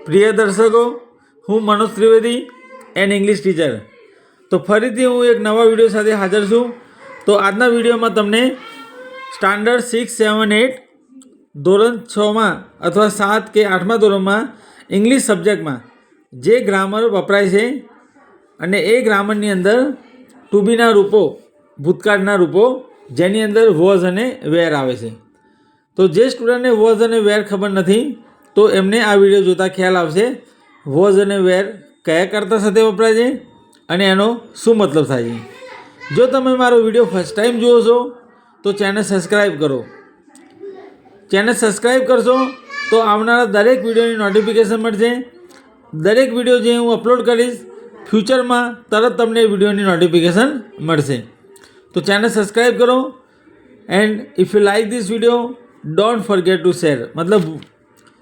પ્રિય દર્શકો, હું Manoj Trivedi and English teacher. તો ફરીથી હું એક નવા વિડીયો સાથે હાજર છું. તો આજના વિડીયોમાં તમને સ્ટાન્ડર્ડ 6, 7, 8 ધોરણ 6માં અથવા 7 કે 8મા ધોરણમાં ઇંગ્લિશ સબ્જેક્ટમાં જે ગ્રામર વપરાય છે અને એ ગ્રામરની અંદર ટુ બીના રૂપો, ભૂતકાળના રૂપો, જેની અંદર વોઝ અને વેર આવે છે. તો જે સ્ટુડન્ટને વોઝ અને વેર ખબર નથી તો એમને આ વિડીયો જોતાં ખ્યાલ આવશે વોઝ અને વેર કયા કર્તા સાથે વપરાય છે અને એનો શું મતલબ થાય છે. જો તમે મારો વિડીયો ફર્સ્ટ ટાઈમ જુઓ છો તો ચેનલ સબસ્ક્રાઈબ કરો. ચેનલ સબસ્ક્રાઈબ કરશો તો આવનારા દરેક વિડીયોની નોટિફિકેશન મળશે. દરેક વિડીયો જે હું અપલોડ કરીશ ફ્યુચરમાં તરત તમને વિડીયોની નોટિફિકેશન મળશે. તો ચેનલ સબસ્ક્રાઈબ કરો and if you like this video don't forget two share, મતલબ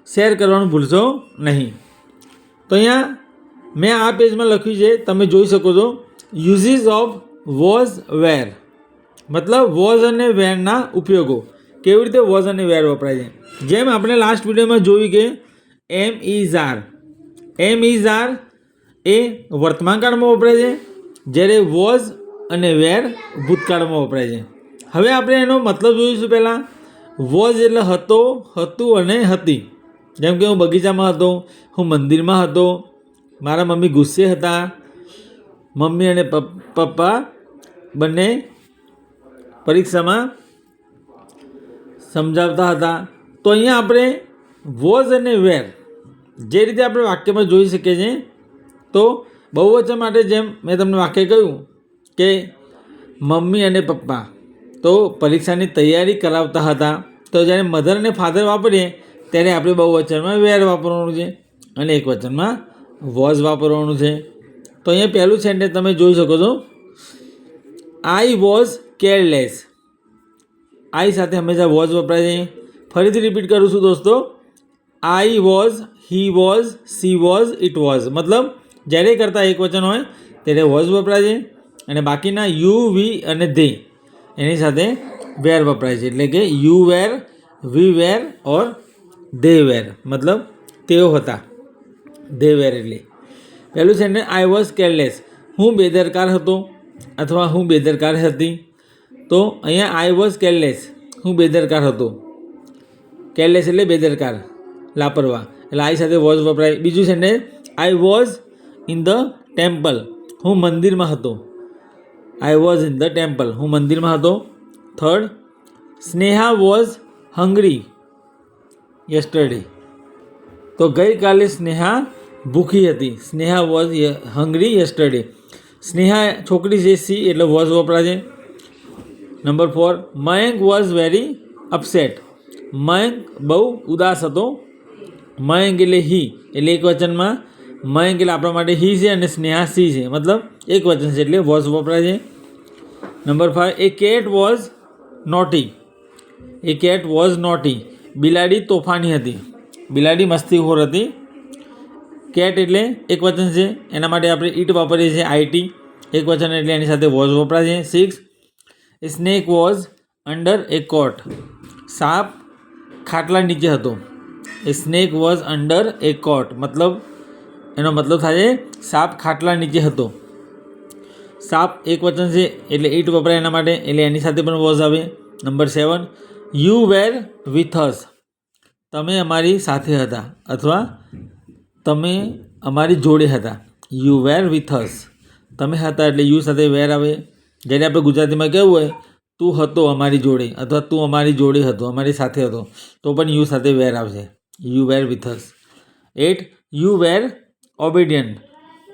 શેર કરવાનું ભૂલશો નહીં. તો અહીંયા મેં આ પેજમાં લખ્યું છે, તમે જોઈ શકો છો, યુઝીસ ઓફ વોઝ વેર, મતલબ વોઝ અને વેરના ઉપયોગો, કેવી રીતે વોઝ અને વેર વપરાય છે. જેમ આપણે લાસ્ટ વિડીયોમાં જોયું કે એમ ઇઝ આર એ વર્તમાન કાળમાં વપરાય છે, જ્યારે વોઝ અને વેર ભૂતકાળમાં વપરાય છે. હવે આપણે એનો મતલબ જોઈશું. પહેલાં વોઝ એટલે હતો, હતું અને હતી. જેમ કે હું બગીચામાં હતો, હું મંદિરમાં હતો, મારા મમ્મી ગુસ્સે હતા, મમ્મી અને પપ્પા બંને પરીક્ષામાં સમજાવતા હતા. તો અહીંયા આપણે વોઝ અને વેર જે રીતે આપણે વાક્યમાં જોઈ શકીએ છીએ. તો બહુવચન માટે જેમ મેં તમને વાક્ય કહ્યું કે મમ્મી અને પપ્પા તો પરીક્ષાની તૈયારી કરાવતા હતા. તો જ્યારે મધર અને ફાધર વાપરીએ ત્યારે આપણે બહુવચનમાં વેર વાપરવાનું છે અને એક વચનમાં વોઝ વાપરવાનું છે. તો અહીંયા પહેલું સેન્ટેન્સ તમે જોઈ શકો છો, આઈ વોઝ કેરલેસ. આઈ સાથે હંમેશા વોઝ વપરાય છે. ફરીથી રિપીટ કરું છું દોસ્તો, I was, he was, she was, it was. મતલબ જ્યારે કરતાં એક વચન હોય ત્યારે વોઝ વપરાય છે અને બાકીના યુ, વી અને ધે એની સાથે વેર વપરાય છે. એટલે કે you were, V wear or they were, મતલબ તેઓ હતા. ધે વેર એટલે પહેલું સેન્ટેન્સ આઈ વોઝ કેરલેસ, હું બેદરકાર હતો અથવા હું બેદરકાર હતી. તો અહીંયા આઈ વોઝ કેરલેસ, હું બેદરકાર હતો. કેરલેસ એટલે બેદરકાર, લાપરવાહ, એટલે આઈ સાથે વોઝ વપરાય. બીજું sentence I was in the temple, હું મંદિરમાં હતો. I was in the temple, હું મંદિરમાં હતો. Third, Sneha was hungry yesterday. તો ગઈકાલે સ્નેહા ભૂખી હતી. Sneha was hungry yesterday. Sneha છોકરી છે, સી એટલે વોઝ વપરાય છે. Number 4, Mayank was very upset. Mayank બહુ ઉદાસ હતો. મયંક એટલે હી, એટલે એક વચનમાં મયંક એટલે આપણા માટે હી છે અને સ્નેહા સી છે, મતલબ એક વચન છે એટલે વોઝ વપરાય છે. Number 5, A cat was naughty. A cat was naughty. બિલાડી તોફાની હતી. બિલાડી મસ્તીખોર હતી. કેટ એટલે એક વચન છે, એના માટે આપણે ઈટ વાપરીએ છીએ, આઈટી. એક વચન એટલે એની સાથે વોઝ વપરાય છે. 6, એ સ્નેક વોઝ અંડર એ કોટ. સાપ ખાટલા નીચે હતો. એ સ્નેક વોઝ અંડર એ કોટ, મતલબ એનો મતલબ થાય છે સાપ ખાટલા નીચે હતો. સાપ એક વચન છે એટલે ઈટ વપરાય એના માટે, એટલે એની સાથે પણ વોઝ આવે. નંબર 7, યુ વેર વિથ અસ. તમે અમારી સાથે હતા અથવા તમે અમારી જોડે હતા. યુ વેર વિથ અસ, તમે હતા એટલે યુ સાથે વેર આવે. જ્યારે આપણે ગુજરાતીમાં કહેવું હોય તું હતો અમારી જોડે અથવા તું અમારી જોડે હતો, અમારી સાથે હતો, તો પણ યુ સાથે વેર આવશે. You were with us. 8, you were obedient.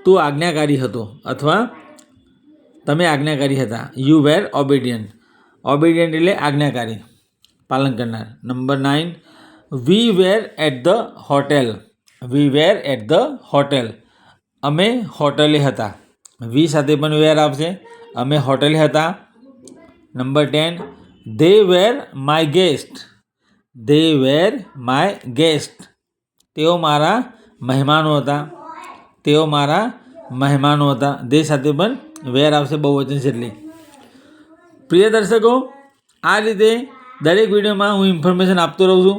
તું આજ્ઞાકારી હતો અથવા તમે આજ્ઞાકારી હતા. You were obedient. ઓબિડિયન્ટ એટલે આજ્ઞાકારી, પાલન કરનાર. Number 9, we were at the hotel. We were at the hotel. અમે હોટલે હતા. વી સાથે પણ વેર આવશે. અમે હોટેલે હતા. Number 10, they were my guest. They were my guest. તેઓ મારા મહેમાનો હતા. તેઓ મારા મહેમાનો હતા. ધે સાથે પણ વેર આવશે બહુવચન છે એટલે. પ્રિય દર્શકો, આ રીતે દરેક વિડીયોમાં હું ઇન્ફોર્મેશન આપતો રહું છું.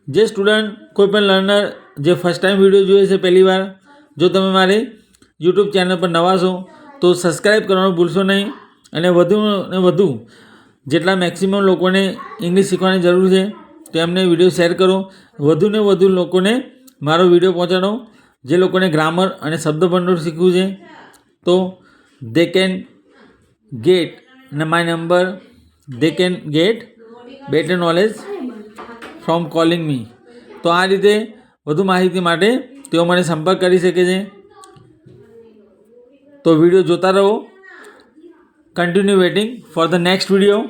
જે સ્ટુડન્ટ કોઈ પણ લર્નર જે ફર્સ્ટ ટાઈમ વિડીયો જોઈએ છે પહેલી વાર, જો તમે મારી યુટ્યુબ ચેનલ પર નવા છો તો સબસ્ક્રાઈબ કરવાનું ભૂલશો નહીં અને વધુ ને વધુ જેટલા મેક્સિમમ લોકોને ઇંગ્લિશ શીખવાની જરૂર છે તો એમને વિડીયો શેર કરો. વધુ ને વધુ લોકોને મારો વિડીયો પહોંચાડો. જે લોકોને ગ્રામર અને શબ્દભંડોળ શીખવું છે તો they can get my number, they can get better knowledge from calling me. તો આ રીતે વધુ માહિતી માટે તેઓ મને સંપર્ક કરી શકે છે. તો વિડીયો જોતા રહો. Continue waiting for the next video.